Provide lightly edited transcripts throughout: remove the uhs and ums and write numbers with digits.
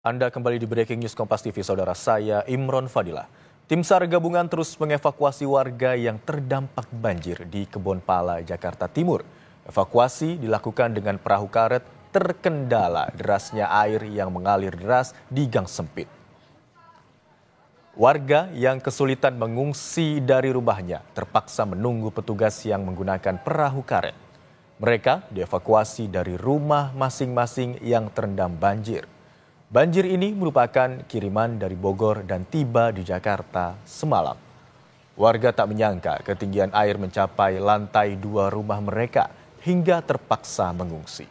Anda kembali di Breaking News Kompas TV, saudara saya Imron Fadilah. Tim SAR gabungan terus mengevakuasi warga yang terdampak banjir di Kebon Pala, Jakarta Timur. Evakuasi dilakukan dengan perahu karet terkendala derasnya air yang mengalir deras di gang sempit. Warga yang kesulitan mengungsi dari rumahnya terpaksa menunggu petugas yang menggunakan perahu karet. Mereka dievakuasi dari rumah masing-masing yang terendam banjir. Banjir ini merupakan kiriman dari Bogor dan tiba di Jakarta semalam. Warga tak menyangka ketinggian air mencapai lantai 2 rumah mereka hingga terpaksa mengungsi.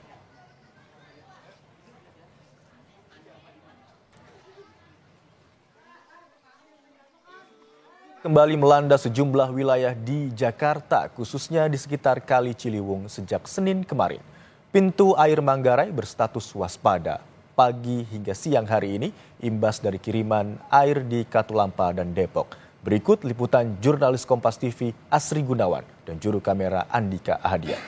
Kembali melanda sejumlah wilayah di Jakarta, khususnya di sekitar Kali Ciliwung sejak Senin kemarin. Pintu air Manggarai berstatus waspada. Pagi hingga siang hari ini, imbas dari kiriman air di Katulampa dan Depok. Berikut liputan jurnalis Kompas TV Asri Gunawan dan juru kamera Andika Ahadian.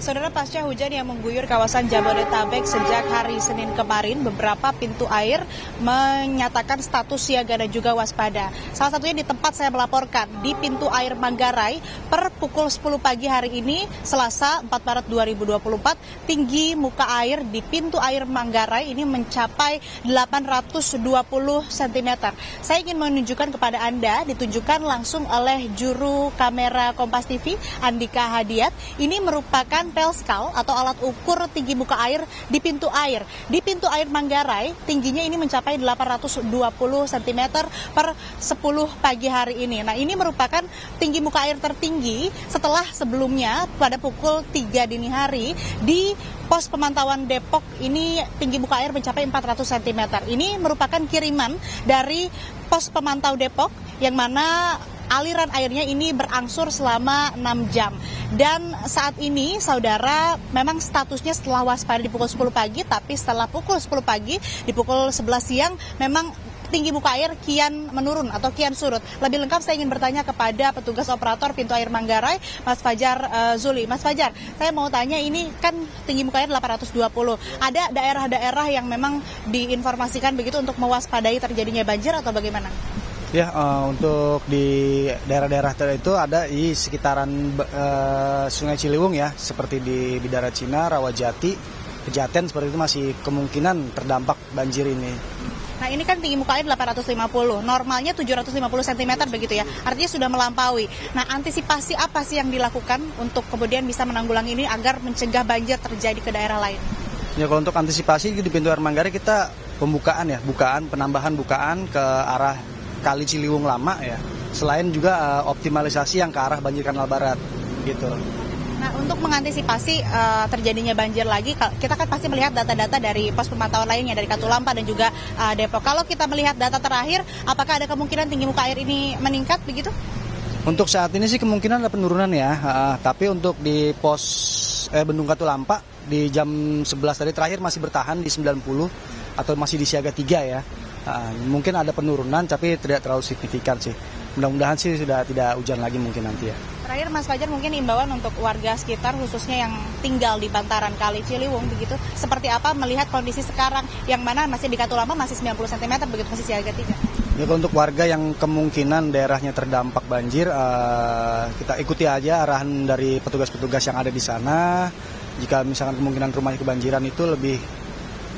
Saudara, pasca hujan yang mengguyur kawasan Jabodetabek sejak hari Senin kemarin, beberapa pintu air menyatakan status siaga dan juga waspada. Salah satunya di tempat saya melaporkan, di pintu air Manggarai, per pukul 10 pagi hari ini, Selasa 4 Maret 2024, tinggi muka air di pintu air Manggarai ini mencapai 820 cm. Saya ingin menunjukkan kepada Anda, ditunjukkan langsung oleh juru kamera Kompas TV, Andika Ahadian. Ini merupakan pelskal atau alat ukur tinggi muka air di pintu air. Di pintu air Manggarai, tingginya ini mencapai 820 cm per 10 pagi hari ini. Nah, ini merupakan tinggi muka air tertinggi setelah sebelumnya pada pukul 3 dini hari di pos pemantauan Depok ini tinggi muka air mencapai 400 cm. Ini merupakan kiriman dari pos pemantau Depok yang mana aliran airnya ini berangsur selama 6 jam. Dan saat ini, saudara, memang statusnya setelah waspada di pukul 10 pagi, tapi setelah pukul 10 pagi, di pukul 11 siang, memang tinggi muka air kian menurun atau kian surut. Lebih lengkap saya ingin bertanya kepada petugas operator pintu air Manggarai, Mas Fajar Zuli. Mas Fajar, saya mau tanya, ini kan tinggi muka air 820. Ada daerah-daerah yang memang diinformasikan begitu untuk mewaspadai terjadinya banjir atau bagaimana? Ya, untuk di daerah-daerah itu ada di sekitaran Sungai Ciliwung ya, seperti di Bidara Cina, Rawajati, Pejaten, seperti itu masih kemungkinan terdampak banjir ini. Nah, ini kan tinggi muka air 850, normalnya 750 cm begitu ya, artinya sudah melampaui. Nah, antisipasi apa sih yang dilakukan untuk kemudian bisa menanggulangi ini agar mencegah banjir terjadi ke daerah lain? Ya, kalau untuk antisipasi di pintu air Manggarai kita penambahan bukaan ke arah Kali Ciliwung lama ya. Selain juga optimalisasi yang ke arah banjir kanal barat gitu. Nah, untuk mengantisipasi terjadinya banjir lagi, kita kan pasti melihat data-data dari pos pemantauan lainnya dari Katulampa dan juga Depok. Kalau kita melihat data terakhir, apakah ada kemungkinan tinggi muka air ini meningkat begitu? Untuk saat ini sih kemungkinan ada penurunan ya. Tapi untuk di pos Bendung Katulampa di jam 11 tadi terakhir masih bertahan di 90 atau masih di siaga 3 ya. Mungkin ada penurunan tapi tidak terlalu signifikan sih. Mudah-mudahan sih sudah tidak hujan lagi mungkin nanti ya. Terakhir, Mas Fajar, mungkin imbauan untuk warga sekitar khususnya yang tinggal di bantaran Kali Ciliwung begitu, seperti apa melihat kondisi sekarang yang mana masih di Katulampa masih 90 cm begitu, masih siaga 3. Ya, untuk warga yang kemungkinan daerahnya terdampak banjir, kita ikuti aja arahan dari petugas-petugas yang ada di sana. Jika misalkan kemungkinan rumahnya kebanjiran itu lebih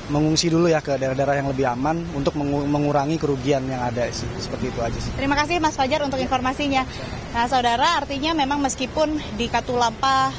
mengungsi dulu ya ke daerah-daerah yang lebih aman untuk mengurangi kerugian yang ada sih. Seperti itu aja sih. Terima kasih Mas Fajar untuk informasinya. Nah, saudara, artinya memang meskipun di Katulampa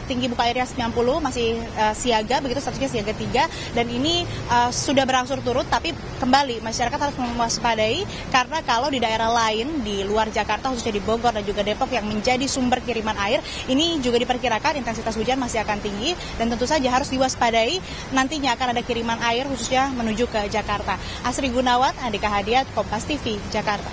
tinggi muka airnya 90 masih siaga begitu, statusnya siaga 3 dan ini sudah berangsur turun, tapi kembali masyarakat harus mewaspadai karena kalau di daerah lain di luar Jakarta khususnya di Bogor dan juga Depok yang menjadi sumber kiriman air ini juga diperkirakan intensitas hujan masih akan tinggi dan tentu saja harus diwaspadai, nantinya akan ada kiriman air khususnya menuju ke Jakarta. Asri Gunawan, Andika Ahadian, Kompas TV, Jakarta.